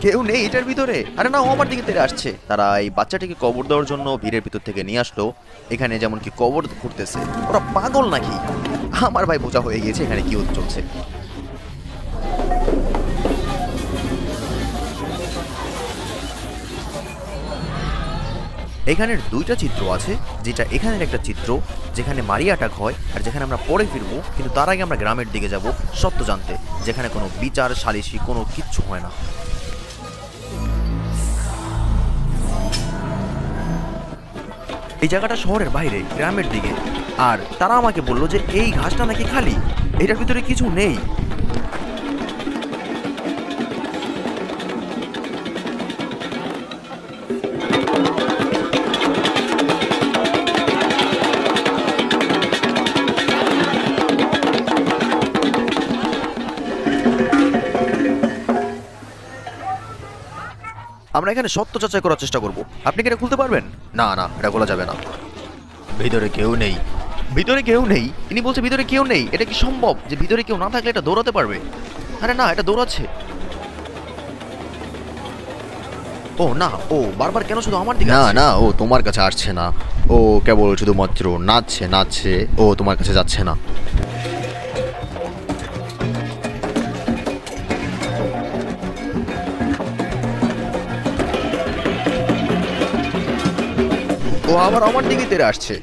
কেউ নেই এটার ভিতরে? আরে না, ও আমার দিকে তেড়ে আসছে। তারা এই বাচ্চাটিকে কবর দেওয়ার জন্য ভিড়ের ভিতর থেকে নিয়ে আসলো। এখানে যেমন কি কবর করতেছে। ওরা পাগল নাকি? আমার ভাই বোঝা হয়ে গিয়েছে এখানে কি হতে চলছে। এখানের দুইটা চিত্র আছে, যেটা এখানের একটা চিত্র যেখানে মারি অ্যাটাক হয়, আর যেখানে আমরা পরে ফিরবো। কিন্তু তার আগে আমরা গ্রামের দিকে যাব সত্য জানতে, যেখানে কোনো বিচার সালিশি কোনো কিচ্ছু হয় না। এই জায়গাটা শহরের বাইরে, গ্রামের দিকে। আর তারা আমাকে বললো যে এই ঘাসটা নাকি খালি, এটার ভিতরে কিছু নেই। আমরা এখানে সত্য যাচাই করার চেষ্টা করব। আপনি কি এটা খুলতে পারবেন? না না, এটা খোলা যাবে না। ভিতরে কেউ নেই, ভিতরে কেউ নেই। ইনি বলছে ভিতরে কেউ নেই। এটা কি সম্ভব যে ভিতরে কেউ না থাকলে এটা দৌড়াতে পারবে? আরে না, এটা দৌড়াচ্ছে। ও না, ও বারবার কেন শুধু আমার দিকে? না না, ও তোমার কাছে আসছে না। ও কেবল শুধুমাত্র নাচছে নাচছে, ও তোমার কাছে যাচ্ছে না। ও আবার আমার দিকে তেড়ে আসছে।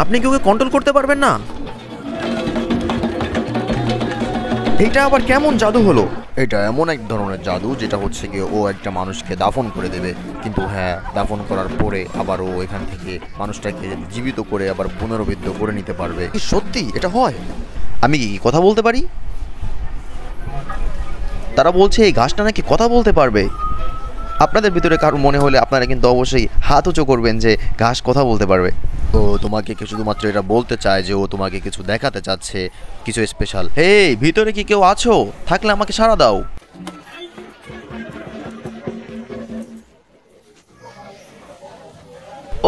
আপনি কি ওকে কন্ট্রোল করতে পারবেন না? এটা আবার কেমন জাদু হলো? এটা এমন এক ধরনের জাদু যেটা হচ্ছে গিয়ে ও একটা মানুষকে দাফন করে দেবে। কিন্তু হ্যাঁ, দাফন করার পরে আবার ও এখান থেকে মানুষটাকে জীবিত করে আবার পুনরুদ্ধার করে নিতে পারবে। কি সত্যি এটা হয়? আমি কি কথা বলতে পারি? তারা বলছে এই ঘাসটা নাকি কথা বলতে পারবে। আপনাদের ভিতরে কারো মনে হলে আপনারা কিন্তু অবশ্যই হাত উঁচু করবেন যে ঘাস কথা বলতে পারবে। ও তোমাকে কি শুধুমাত্র এটা বলতে চায় যে ও তোমাকে কিছু দেখাতে চাচ্ছে, কিছু স্পেশাল। এই ভিতরে কি কেউ আছো? থাকলে আমাকে সাড়া দাও।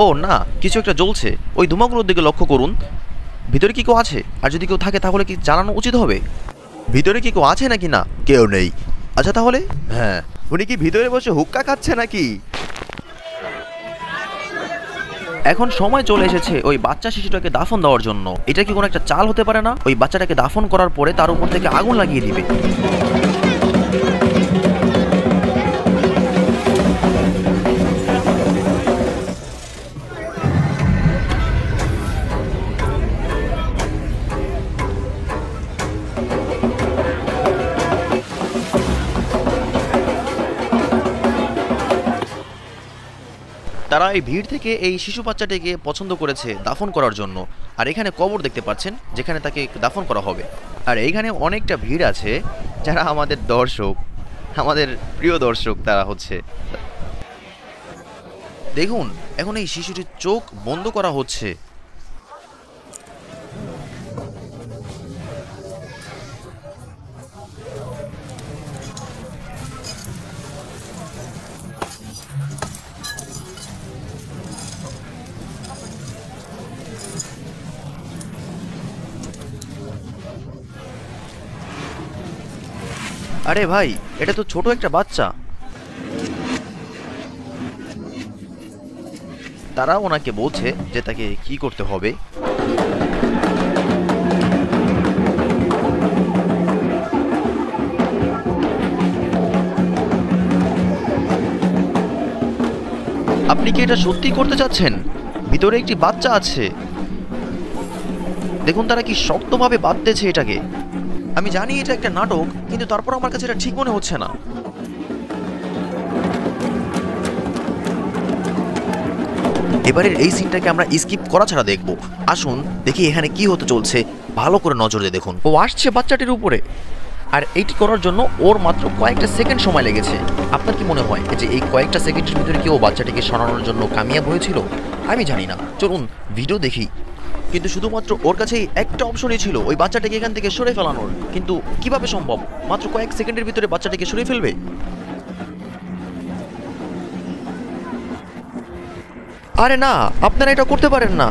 ও না, কিছু একটা জ্বলছে। ওই ধোঁয়াগুলোর দিকে লক্ষ্য করুন। ভিতরে কি কেউ আছে? আর যদি কেউ থাকে তাহলে কি জানানো উচিত হবে? ভিতরে কি কেউ আছে নাকি? না, কেউ নেই। আচ্ছা তাহলে হ্যাঁ, উনি কি ভিতরে বসে হুক্কা খাচ্ছে নাকি? এখন সময় চলে এসেছে ওই বাচ্চা শিশুটাকে দাফন দেওয়ার জন্য। এটা কি কোনো একটা চাল হতে পারে না? ওই বাচ্চাটাকে দাফন করার পরে তার উপর থেকে আগুন লাগিয়ে দিবে। তারা এই ভিড় থেকে এই শিশু বাচ্চাটিকে পছন্দ করেছে দাফন করার জন্য। আর এখানে কবর দেখতে পাচ্ছেন যেখানে তাকে দাফন করা হবে। আর এইখানে অনেকটা ভিড় আছে যারা আমাদের দর্শক, আমাদের প্রিয় দর্শক তারা হচ্ছে। দেখুন, এখন এই শিশুটির চোখ বন্ধ করা হচ্ছে। আরে ভাই, এটা তো ছোট একটা বাচ্চা। তারা ওনাকে বলছে যে তাকে কি করতে হবে। আপনি কি এটা সত্যি করতে চাচ্ছেন? ভিতরে একটি বাচ্চা আছে। দেখুন তারা কি শক্তভাবে বাঁধতেছে এটাকে। আমি জানি এটা একটা নাটক, কিন্তু তারপর আমার কাছে এটা ঠিক মনে হচ্ছে না। এবারের এই সিনটাকে আমরা স্কিপ করা ছাড়া দেখব। আসুন দেখি এখানে কি হতে চলছে। ভালো করে নজর দিয়ে দেখুন। ও আসছে বাচ্চাটির উপরে, আর এইটি করার জন্য ওর মাত্র কয়েকটা সেকেন্ড সময় লেগেছে। আপনার কি মনে হয় যে এই কয়েকটা সেকেন্ডের ভিতরে কি ও বাচ্চাটিকে সরানোর জন্য কামিয়াব হয়েছিল? আমি জানি না, চলুন ভিডিও দেখি। কিন্তু শুধুমাত্র ওর কাছেই একটা অপশনই ছিল, ওই বাচ্চাটাকে এখান থেকে সরে ফেলানোর। কিন্তু কিভাবে সম্ভব? মাত্র কয়েক সেকেন্ডের ভিতরে বাচ্চাটাকে সরে ফেলবে? আরে না, আপনারা এটা করতে পারেন না।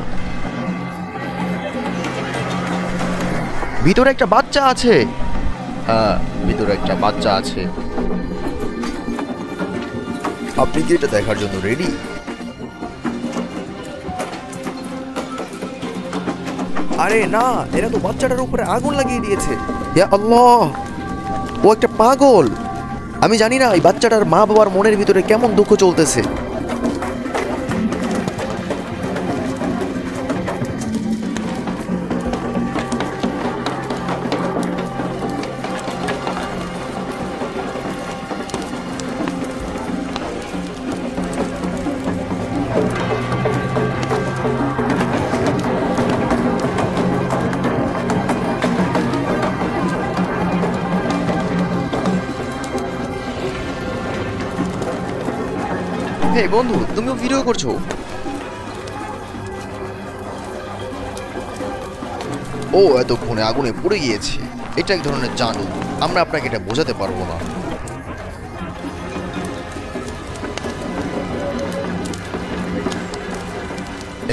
ভিতরে একটা বাচ্চা আছে। হ্যাঁ, ভিতরে একটা বাচ্চা আছে। আপনি কি এটা দেখার জন্য রেডি? আরে না, এরা তো বাচ্চাটার উপরে আগুন লাগিয়ে দিয়েছে। ইয়া আল্লাহ, ও একটা পাগল। আমি জানি না এই বাচ্চাটার মা বাবার মনের ভিতরে কেমন দুঃখ চলতেছে। হে বন্ধু, তুমিও ভিডিও করছো? ও এতক্ষণে আগুনে পুড়ে গিয়েছে। এটা এক ধরনের জাদু, আমরা আপনাকে এটা বোঝাতে পারবো না।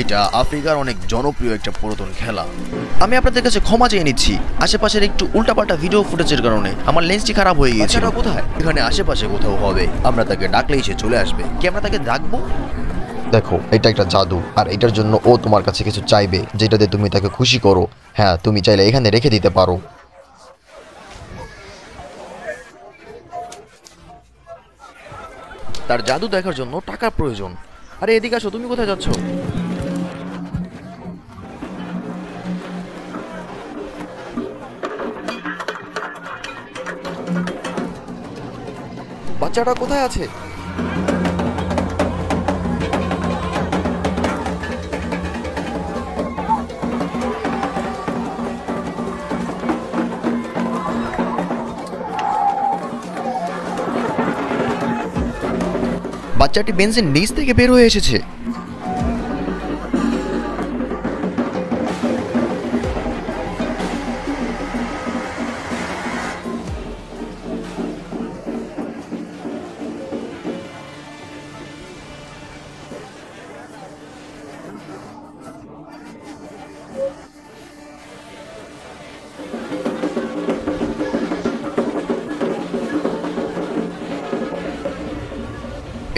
এটা আফ্রিকার অনেক জনপ্রিয় একটা পুরাতন খেলা। আমি আপনাদের কাছে ক্ষমা চেয়ে নিচ্ছি আশেপাশের একটু উল্টাপাল্টা ভিডিও ফুটেজের কারণে আমার লেন্সটি খারাপ হয়ে গিয়েছে। কোথায়? এখানে আশেপাশে কোথাও হবে, আমরা তাকে ডাকলেই সে চলে আসবে। কি আমরা তাকে ডাকবো? দেখো, এটা একটা জাদু, আর এটার জন্য ও তোমার কাছে কিছু চাইবে, যেটাতে তুমি তাকে খুশি করো। হ্যাঁ, তুমি চাইলে এখানে রেখে দিতে পারো। তার জাদু দেখার জন্য টাকার প্রয়োজন। আরে এদিকে আসো, তুমি কোথায় যাচ্ছ? বাচ্চাটা কোথায় আছে? বাচ্চাটি বেঞ্চের নিচ থেকে বের হয়ে এসেছে।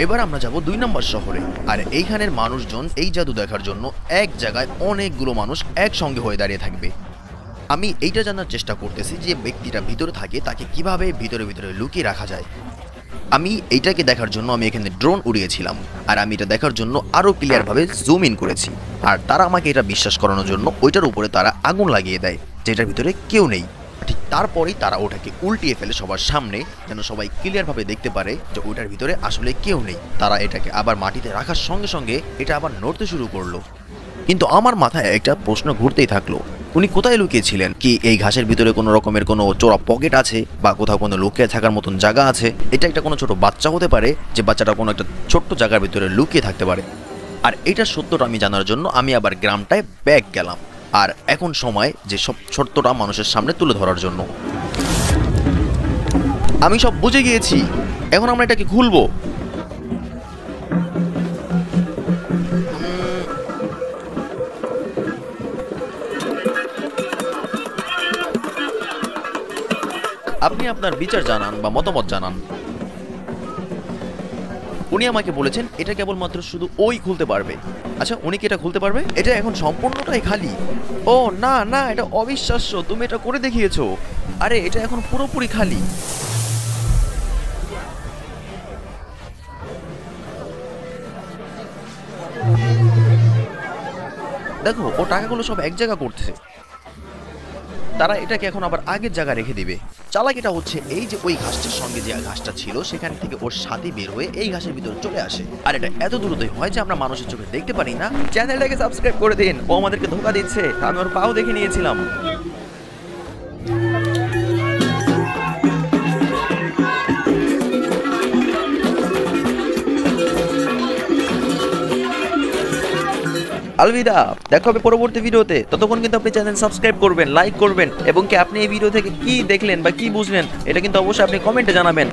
এবার আমরা যাব 2 নম্বর শহরে। আর এইখানের মানুষজন এই জাদু দেখার জন্য এক জায়গায় অনেকগুলো মানুষ একসঙ্গে হয়ে দাঁড়িয়ে থাকবে। আমি এইটা জানার চেষ্টা করতেছি যে ব্যক্তিটা ভিতরে থাকে তাকে কিভাবে ভিতরে ভিতরে লুকিয়ে রাখা যায়। আমি এইটাকে দেখার জন্য আমি এখানে ড্রোন উড়িয়েছিলাম, আর আমি এটা দেখার জন্য আরও ক্লিয়ারভাবে জুম ইন করেছি। আর তারা আমাকে এটা বিশ্বাস করানোর জন্য ওইটার উপরে তারা আগুন লাগিয়ে দেয় যেটার ভিতরে কেউ নেই। ঠিক তারপরেই তারা ওটাকে উল্টিয়ে ফেলে সবার সামনে, যেন সবাই ক্লিয়ারভাবে দেখতে পারে যে ওইটার ভিতরে আসলে কেউ নেই। তারা এটাকে আবার মাটিতে রাখার সঙ্গে সঙ্গে এটা আবার নড়তে শুরু করলো। কিন্তু আমার মাথায় একটা প্রশ্ন ঘুরতেই থাকলো, উনি কোথায় লুকিয়েছিলেন? কি এই ঘাসের ভিতরে কোনো রকমের কোনো চোরা পকেট আছে, বা কোথাও কোনো লুকিয়ে থাকার মতন জায়গা আছে? এটা একটা কোনো ছোট বাচ্চা হতে পারে, যে বাচ্চাটা কোনো একটা ছোট্ট জায়গার ভিতরে লুকিয়ে থাকতে পারে। আর এটার সত্যটা আমি জানার জন্য আমি আবার গ্রামটায় ব্যাক গেলাম। আর এখন সময় যে সব সত্যটা মানুষের সামনে তুলে ধরার জন্য। আমি সব বুঝে গিয়েছি, এখন আমরা এটাকে খুলবো। আপনি আপনার বিচার জানান বা মতামত জানান। উনি আমাকে বলেছেন এটা কেবলমাত্র শুধু ওই খুলতে পারবে। আচ্ছা, উনি কি এটা খুলতে পারবে? এটা এখন সম্পূর্ণটাই খালি। ও না না, এটা অবিশ্বাস্য, তুমি এটা করে দেখিয়েছো। আরে এটা এখন পুরোপুরি খালি। দেখো, ও টাকাগুলো সব এক জায়গা করতেছে। তারা এটাকে এখন আবার আগের জায়গায় রেখে দিবে। চালাকিটা হচ্ছে এই যে ওই ঘাসটার সঙ্গে যে ঘাসটা ছিল সেখান থেকে ওর সাথে বের হয়ে এই ঘাসের ভিতরে চলে আসে। আর এটা এত দ্রুতই হয় যে আমরা মানুষের চোখে দেখতে পারি না। চ্যানেলটাকে সাবস্ক্রাইব করে দিন, ও আমাদেরকে ধোকা দিচ্ছে। আমি ওর পাও দেখে নিয়েছিলাম। আলবিদা, দেখা হবে পরবর্তী ভিডিওতে। ততক্ষণ কিন্তু আপনি চ্যানেল সাবস্ক্রাইব করবেন, লাইক করবেন, এবং কি আপনি এই ভিডিও থেকে কি দেখলেন বা কি বুঝলেন এটা কিন্তু অবশ্যই আপনি কমেন্টে জানাবেন।